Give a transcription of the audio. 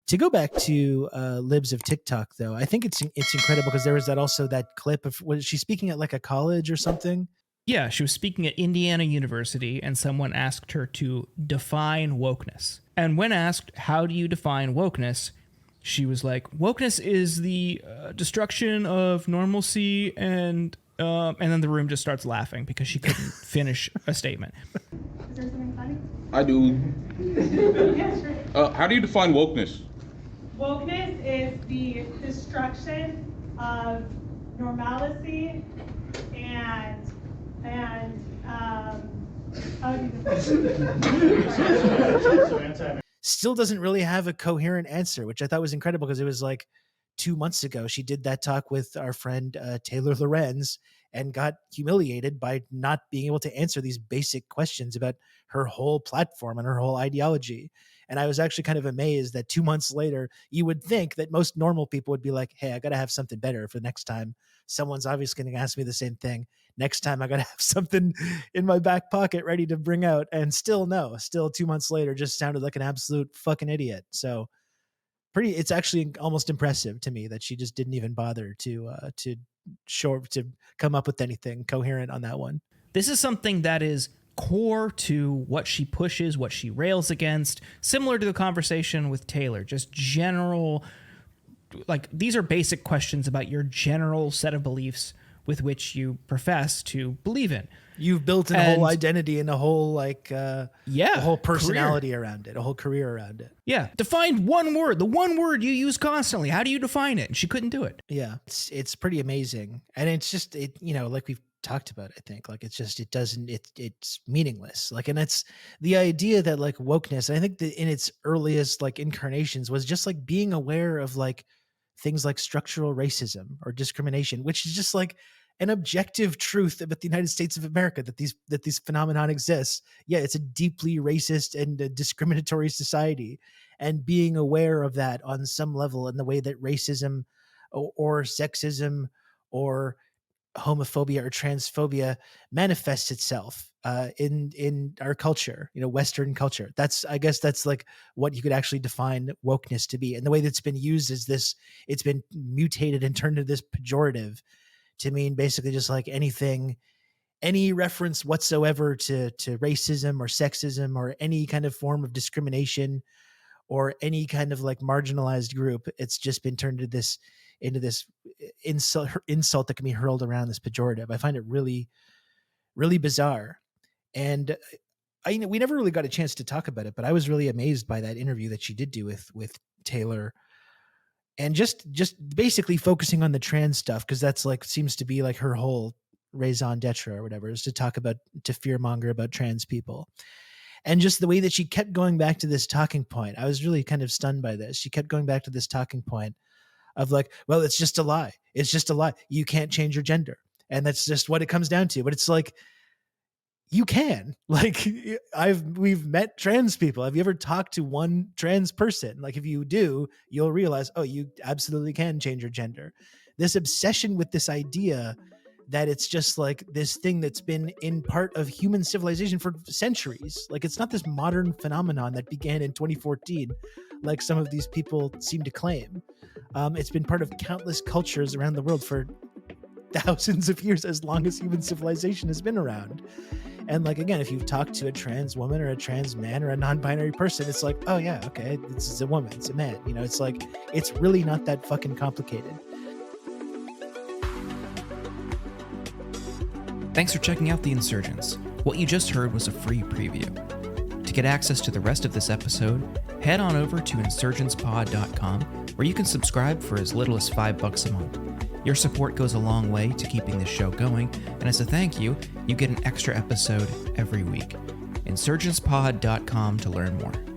To go back to Libs of TikTok, though, I think it's incredible because there was that clip of, was she speaking at like a college or something? Yeah, she was speaking at Indiana University, and someone asked her to define wokeness. And when asked, how do you define wokeness? She was like, wokeness is the destruction of normalcy, and then the room just starts laughing because she couldn't finish a statement. Is there something funny? I do. Yeah, sure. How do you define wokeness? Wokeness is the destruction of normalcy and Still doesn't really have a coherent answer, which I thought was incredible because it was like 2 months ago she did that talk with our friend Taylor Lorenz and got humiliated by not being able to answer these basic questions about her whole platform and her whole ideology. And I was actually kind of amazed that 2 months later, you would think that most normal people would be like, hey, I got to have something better for next time. Someone's obviously going to ask me the same thing. Next time I got to have something in my back pocket ready to bring out. And still 2 months later, just sounded like an absolute fucking idiot. So it's actually almost impressive to me that she just didn't even bother to come up with anything coherent on that one. This is something that is core to what she pushes, what she rails against, similar to the conversation with Taylor, just general, like, these are basic questions about your general set of beliefs with which you profess to believe in. You've built a whole identity and a whole a whole personality career around it, a whole career around it. Yeah. Define one word, the one word you use constantly. How do you define it? And she couldn't do it. Yeah. It's pretty amazing. And it's just, like we've talked about, I think, like, it's meaningless. Like, and it's the idea that like wokeness, I think that in its earliest like incarnations was just like being aware of like things like structural racism or discrimination, which is just like an objective truth about the United States of America, that these phenomenon exists. Yeah, it's a deeply racist and discriminatory society, and being aware of that on some level in the way that racism or sexism or homophobia or transphobia manifests itself in our culture, Western culture. I guess that's like what you could actually define wokeness to be. And the way that's been used is this, it's been mutated and turned into this pejorative to mean basically just like any reference whatsoever to racism or sexism or any kind of form of discrimination or any kind of like marginalized group. It's just been turned into this insult that can be hurled around, this pejorative. I find it really, really bizarre. And we never really got a chance to talk about it, but I was really amazed by that interview that she did do with Taylor, and just basically focusing on the trans stuff, because that's like seems to be like her whole raison d'etre or whatever, is to fearmonger about trans people. And just the way that she kept going back to this talking point, I was really kind of stunned by this. She kept going back to this talking point of like, well, it's just a lie. It's just a lie. You can't change your gender. And that's just what it comes down to. But it's like, you can. Like, we've met trans people. Have you ever talked to one trans person? Like, if you do, you'll realize, oh, you absolutely can change your gender. This obsession with this idea that it's just like this thing that's been in part of human civilization for centuries. Like, it's not this modern phenomenon that began in 2014, like some of these people seem to claim. It's been part of countless cultures around the world for thousands of years, as long as human civilization has been around. And like, again, if you've talked to a trans woman or a trans man or a non-binary person, it's like, oh yeah, okay, this is a woman, it's a man. It's like, it's really not that fucking complicated. Thanks for checking out The Insurgents. What you just heard was a free preview. To get access to the rest of this episode, head on over to insurgentspod.com, where you can subscribe for as little as $5 a month. Your support goes a long way to keeping this show going, and as a thank you, you get an extra episode every week. Insurgentspod.com to learn more.